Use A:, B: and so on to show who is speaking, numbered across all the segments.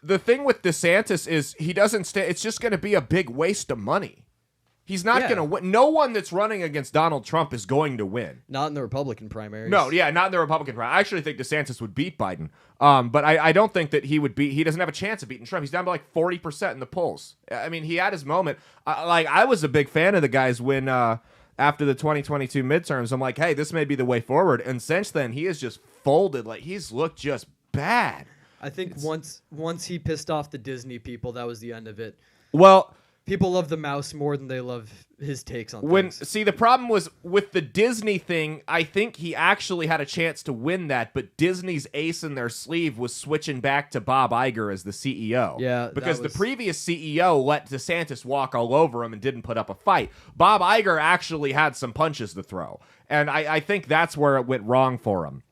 A: the thing with DeSantis is he doesn't stay. It's just going to be a big waste of money. He's not going to win. No one that's running against Donald Trump is going to win.
B: Not in the Republican primaries.
A: No, not in the Republican primary. I actually think DeSantis would beat Biden. But I don't think that he would beat. He doesn't have a chance of beating Trump. He's down by like 40% in the polls. I mean, he had his moment. I was a big fan of the guys when after the 2022 midterms. I'm like, hey, this may be the way forward. And since then, he has just folded. Like, he's looked just bad.
B: I think once he pissed off the Disney people, that was the end of it.
A: Well,
B: people love the mouse more than they love his takes on things.
A: See, the problem was with the Disney thing, I think he actually had a chance to win that, but Disney's ace in their sleeve was switching back to Bob Iger as the CEO.
B: Yeah,
A: because the previous CEO let DeSantis walk all over him and didn't put up a fight. Bob Iger actually had some punches to throw, and I think that's where it went wrong for him.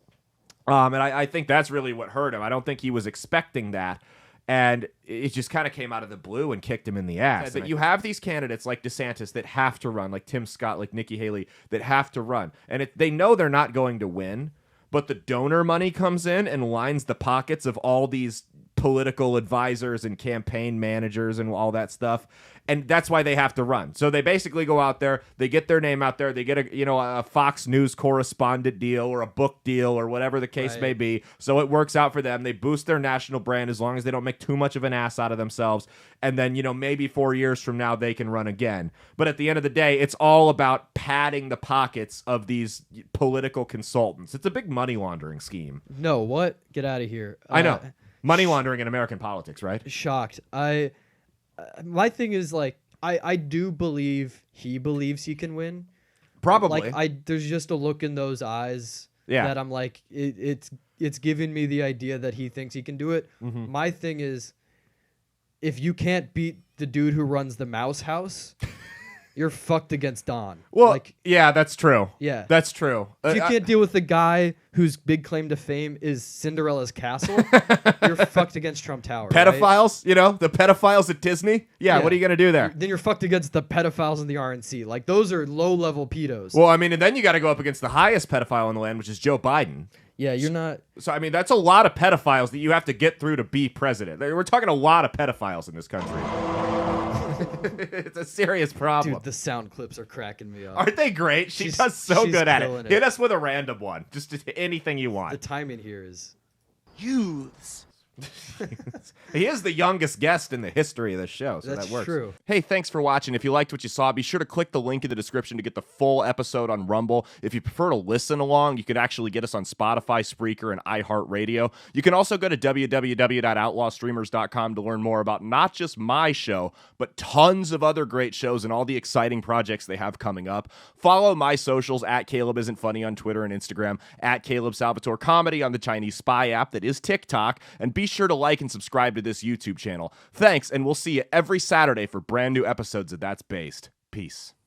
A: And I think that's really what hurt him. I don't think he was expecting that. And it just kind of came out of the blue and kicked him in the ass. But you have these candidates like DeSantis that have to run, like Tim Scott, like Nikki Haley, that have to run. And they know they're not going to win, but the donor money comes in and lines the pockets of all these political advisors and campaign managers and all that stuff. And that's why they have to run. So they basically go out there, they get their name out there, they get a Fox News correspondent deal or a book deal or whatever the case may be. So it works out for them. They boost their national brand as long as they don't make too much of an ass out of themselves. And then, maybe 4 years from now they can run again. But at the end of the day, it's all about padding the pockets of these political consultants. It's a big money laundering scheme.
B: No, what? Get out of here.
A: I know. Money laundering in American politics, right?
B: Shocked. My thing is, like, I do believe he believes he can win.
A: Probably.
B: Like, there's just a look in those eyes that I'm like, it's giving me the idea that he thinks he can do it. Mm-hmm. My thing is, if you can't beat the dude who runs the Mouse House, you're fucked against Don.
A: Well, yeah, that's true.
B: Yeah.
A: That's true.
B: If you can't deal with the guy whose big claim to fame is Cinderella's castle, you're fucked against Trump Tower.
A: Pedophiles,
B: right?
A: The pedophiles at Disney? Yeah, what are you going to do there?
B: Then you're fucked against the pedophiles in the RNC. Like, those are low-level pedos.
A: Well, I mean, and then you got to go up against the highest pedophile in the land, which is Joe Biden.
B: Yeah, you're not...
A: So, I mean, that's a lot of pedophiles that you have to get through to be president. We're talking a lot of pedophiles in this country. It's a serious problem.
B: Dude, the sound clips are cracking me up.
A: Aren't they great? She's does so good at it. Hit us with a random one. Just anything you want.
B: The timing here is...
A: Youths. He is the youngest guest in the history of the show, so
B: That's
A: that works.
B: True.
A: Hey, thanks for watching. If you liked what you saw, be sure to click the link in the description to get the full episode on Rumble. If you prefer to listen along, you could actually get us on Spotify, Spreaker, and iHeartRadio. You can also go to www.outlawstreamers.com to learn more about not just my show, but tons of other great shows and all the exciting projects they have coming up. Follow my socials at Caleb Isn't Funny on Twitter and Instagram, at Caleb Salvatore Comedy on the Chinese Spy app that is TikTok, and be sure to like and subscribe to this YouTube channel. Thanks, and we'll see you every Saturday for brand new episodes of That's Based. Peace.